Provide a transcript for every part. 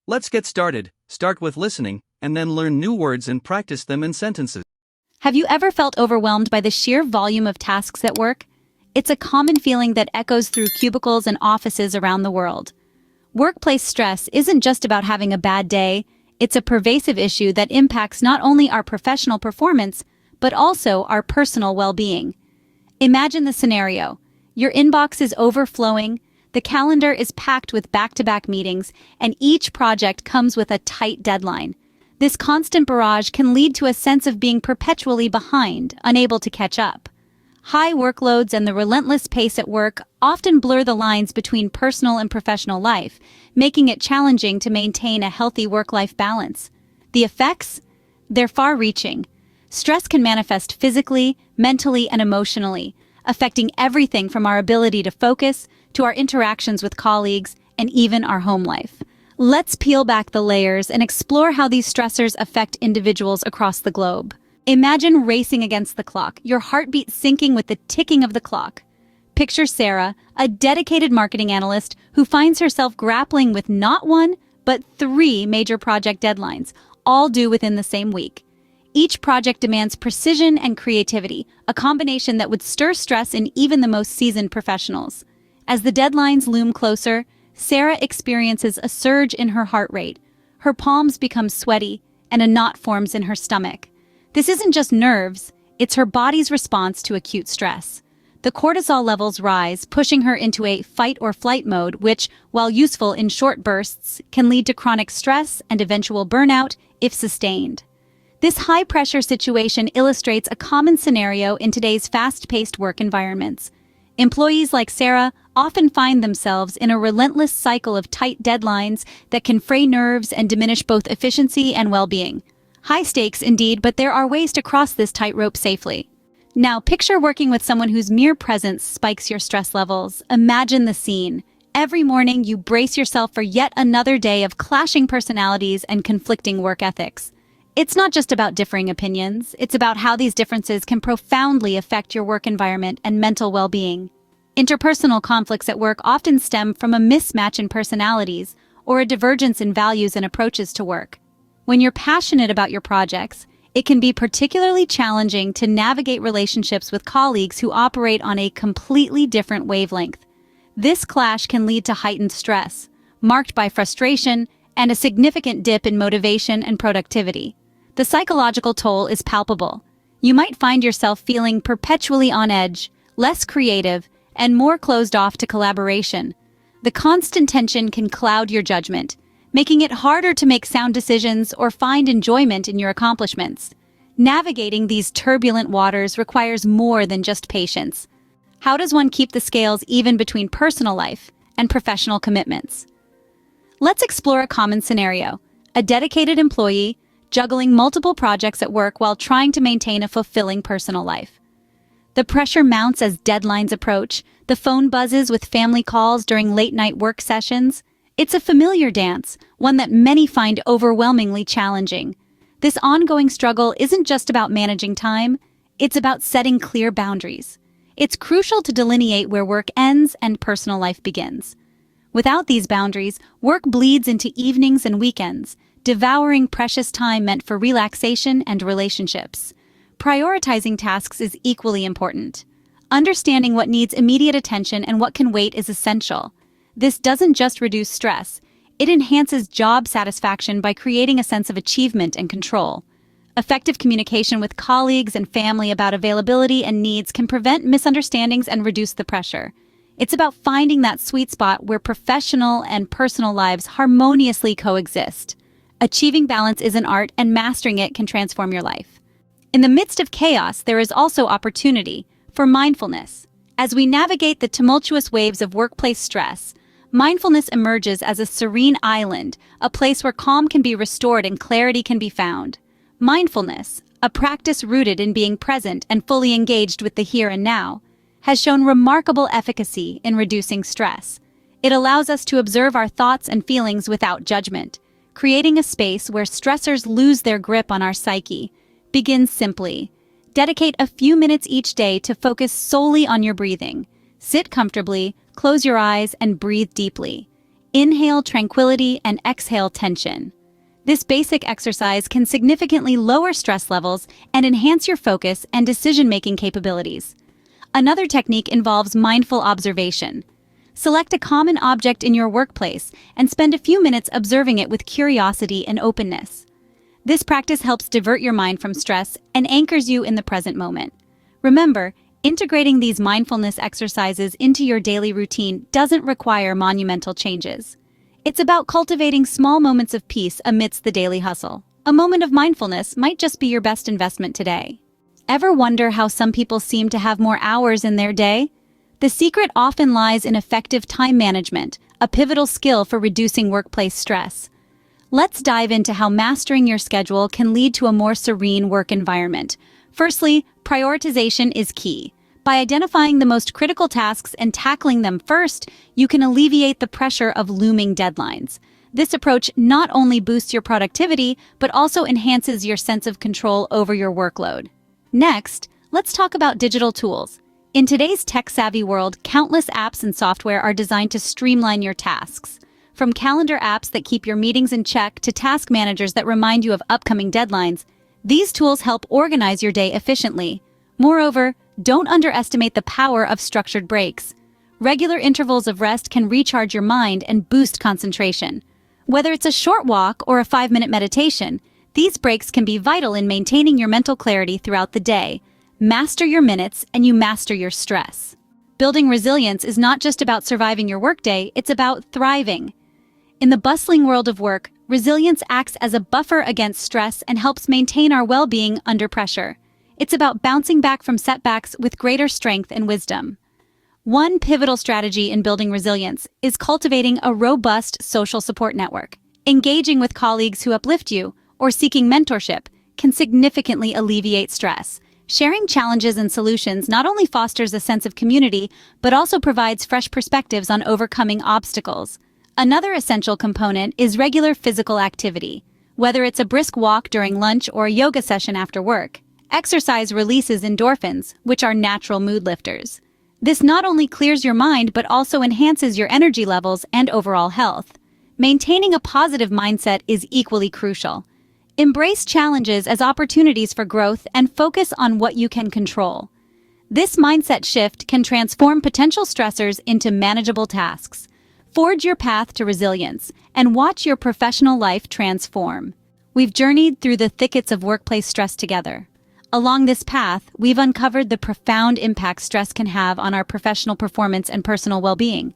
Let's get started. Start with listening, and then learn new words and practice them in sentences. Have you ever felt overwhelmed by the sheer volume of tasks at work? It's a common feeling that echoes through cubicles and offices around the world. Workplace stress isn't just about having a bad day, it's a pervasive issue that impacts not only our professional performance, but also our personal well-being. Imagine the scenario. Your inbox is overflowing, the calendar is packed with back-to-back meetings, and each project comes with a tight deadline. This constant barrage can lead to a sense of being perpetually behind, unable to catch up. High workloads and the relentless pace at work often blur the lines between personal and professional life, making it challenging to maintain a healthy work-life balance. The effects? They're far-reaching. Stress can manifest physically, mentally, and emotionally, affecting everything from our ability to focus to our interactions with colleagues and even our home life. Let's peel back the layers and explore how these stressors affect individuals across the globe. Imagine racing against the clock, your heartbeat syncing with the ticking of the clock. Picture Sarah, a dedicated marketing analyst who finds herself grappling with not one, but 3 major project deadlines, all due within the same week. Each project demands precision and creativity, a combination that would stir stress in even the most seasoned professionals. As the deadlines loom closer, Sarah experiences a surge in her heart rate. Her palms become sweaty, and a knot forms in her stomach. This isn't just nerves, it's her body's response to acute stress. The cortisol levels rise, pushing her into a fight-or-flight mode, which, while useful in short bursts, can lead to chronic stress and eventual burnout if sustained. This high-pressure situation illustrates a common scenario in today's fast-paced work environments. Employees like Sarah often find themselves in a relentless cycle of tight deadlines that can fray nerves and diminish both efficiency and well-being. High stakes indeed, but there are ways to cross this tightrope safely. Now, picture working with someone whose mere presence spikes your stress levels. Imagine the scene. Every morning, you brace yourself for yet another day of clashing personalities and conflicting work ethics. It's not just about differing opinions, it's about how these differences can profoundly affect your work environment and mental well-being. Interpersonal conflicts at work often stem from a mismatch in personalities or a divergence in values and approaches to work. When you're passionate about your projects, it can be particularly challenging to navigate relationships with colleagues who operate on a completely different wavelength. This clash can lead to heightened stress, marked by frustration and a significant dip in motivation and productivity. The psychological toll is palpable. You might find yourself feeling perpetually on edge, less creative, and more closed off to collaboration. The constant tension can cloud your judgment, making it harder to make sound decisions or find enjoyment in your accomplishments. Navigating these turbulent waters requires more than just patience. How does one keep the scales even between personal life and professional commitments? Let's explore a common scenario: a dedicated employee juggling multiple projects at work while trying to maintain a fulfilling personal life. The pressure mounts as deadlines approach, the phone buzzes with family calls during late-night work sessions. It's a familiar dance, one that many find overwhelmingly challenging. This ongoing struggle isn't just about managing time, it's about setting clear boundaries. It's crucial to delineate where work ends and personal life begins. Without these boundaries, work bleeds into evenings and weekends, devouring precious time meant for relaxation and relationships. Prioritizing tasks is equally important. Understanding what needs immediate attention and what can wait is essential. This doesn't just reduce stress, it enhances job satisfaction by creating a sense of achievement and control. Effective communication with colleagues and family about availability and needs can prevent misunderstandings and reduce the pressure. It's about finding that sweet spot where professional and personal lives harmoniously coexist. Achieving balance is an art, and mastering it can transform your life. In the midst of chaos, there is also opportunity for mindfulness. As we navigate the tumultuous waves of workplace stress, mindfulness emerges as a serene island, a place where calm can be restored and clarity can be found. Mindfulness, a practice rooted in being present and fully engaged with the here and now, has shown remarkable efficacy in reducing stress. It allows us to observe our thoughts and feelings without judgment, creating a space where stressors lose their grip on our psyche. Begin simply. Dedicate a few minutes each day to focus solely on your breathing. Sit comfortably, close your eyes, and breathe deeply. Inhale tranquility and exhale tension. This basic exercise can significantly lower stress levels and enhance your focus and decision-making capabilities. Another technique involves mindful observation. Select a common object in your workplace and spend a few minutes observing it with curiosity and openness. This practice helps divert your mind from stress and anchors you in the present moment. Remember, integrating these mindfulness exercises into your daily routine doesn't require monumental changes. It's about cultivating small moments of peace amidst the daily hustle. A moment of mindfulness might just be your best investment today. Ever wonder how some people seem to have more hours in their day? The secret often lies in effective time management, a pivotal skill for reducing workplace stress. Let's dive into how mastering your schedule can lead to a more serene work environment. Firstly, prioritization is key. By identifying the most critical tasks and tackling them first, you can alleviate the pressure of looming deadlines. This approach not only boosts your productivity, but also enhances your sense of control over your workload. Next, let's talk about digital tools. In today's tech-savvy world, countless apps and software are designed to streamline your tasks. From calendar apps that keep your meetings in check to task managers that remind you of upcoming deadlines, these tools help organize your day efficiently. Moreover, don't underestimate the power of structured breaks. Regular intervals of rest can recharge your mind and boost concentration. Whether it's a short walk or a 5-minute meditation, these breaks can be vital in maintaining your mental clarity throughout the day. Master your minutes and you master your stress. Building resilience is not just about surviving your workday, it's about thriving. In the bustling world of work, resilience acts as a buffer against stress and helps maintain our well-being under pressure. It's about bouncing back from setbacks with greater strength and wisdom. One pivotal strategy in building resilience is cultivating a robust social support network. Engaging with colleagues who uplift you or seeking mentorship can significantly alleviate stress. Sharing challenges and solutions not only fosters a sense of community, but also provides fresh perspectives on overcoming obstacles. Another essential component is regular physical activity. Whether it's a brisk walk during lunch or a yoga session after work, exercise releases endorphins, which are natural mood lifters. This not only clears your mind but also enhances your energy levels and overall health. Maintaining a positive mindset is equally crucial. Embrace challenges as opportunities for growth and focus on what you can control. This mindset shift can transform potential stressors into manageable tasks. Forge your path to resilience and watch your professional life transform. We've journeyed through the thickets of workplace stress together. Along this path, we've uncovered the profound impact stress can have on our professional performance and personal well-being.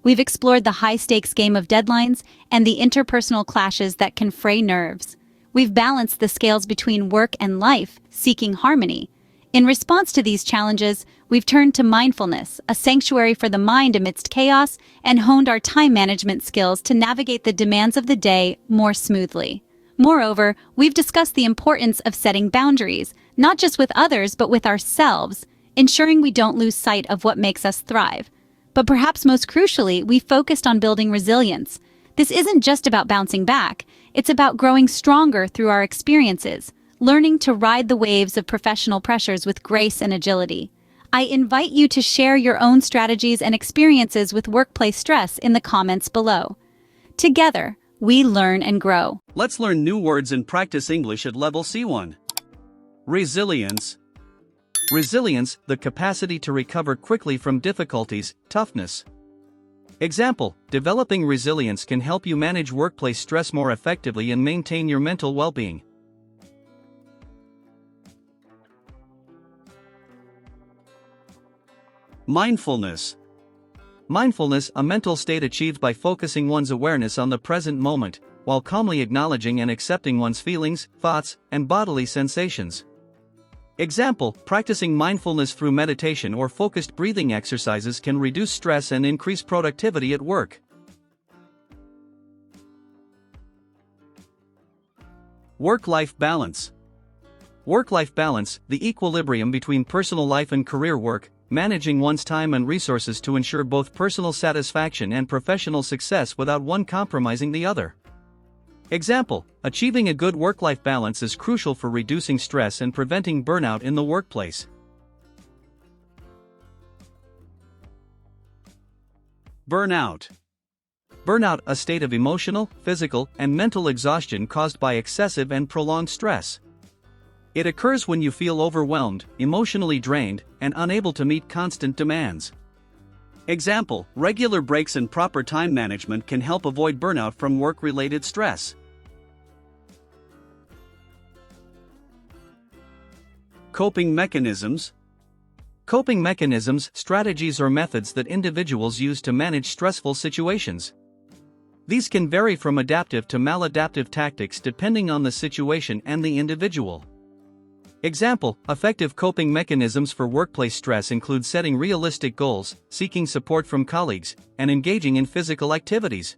We've explored the high-stakes game of deadlines and the interpersonal clashes that can fray nerves. We've balanced the scales between work and life, seeking harmony. In response to these challenges, we've turned to mindfulness, a sanctuary for the mind amidst chaos, and honed our time management skills to navigate the demands of the day more smoothly. Moreover, we've discussed the importance of setting boundaries, not just with others but with ourselves, ensuring we don't lose sight of what makes us thrive. But perhaps most crucially, we focused on building resilience. This isn't just about bouncing back, it's about growing stronger through our experiences, learning to ride the waves of professional pressures with grace and agility. I invite you to share your own strategies and experiences with workplace stress in the comments below. Together, we learn and grow. Let's learn new words and practice English at level C1. Resilience. Resilience, the capacity to recover quickly from difficulties, toughness. Example, developing resilience can help you manage workplace stress more effectively and maintain your mental well-being. Mindfulness. Mindfulness, a mental state achieved by focusing one's awareness on the present moment, while calmly acknowledging and accepting one's feelings, thoughts, and bodily sensations. Example, practicing mindfulness through meditation or focused breathing exercises can reduce stress and increase productivity at work. Work-life balance. Work-life balance, the equilibrium between personal life and career work, managing one's time and resources to ensure both personal satisfaction and professional success without one compromising the other. Example, achieving a good work-life balance is crucial for reducing stress and preventing burnout in the workplace. Burnout. Burnout, a state of emotional, physical, and mental exhaustion caused by excessive and prolonged stress. It occurs when you feel overwhelmed, emotionally drained, and unable to meet constant demands. Example: regular breaks and proper time management can help avoid burnout from work-related stress. Coping mechanisms. Coping mechanisms, strategies or methods that individuals use to manage stressful situations. These can vary from adaptive to maladaptive tactics depending on the situation and the individual. Example: effective coping mechanisms for workplace stress include setting realistic goals, seeking support from colleagues, and engaging in physical activities.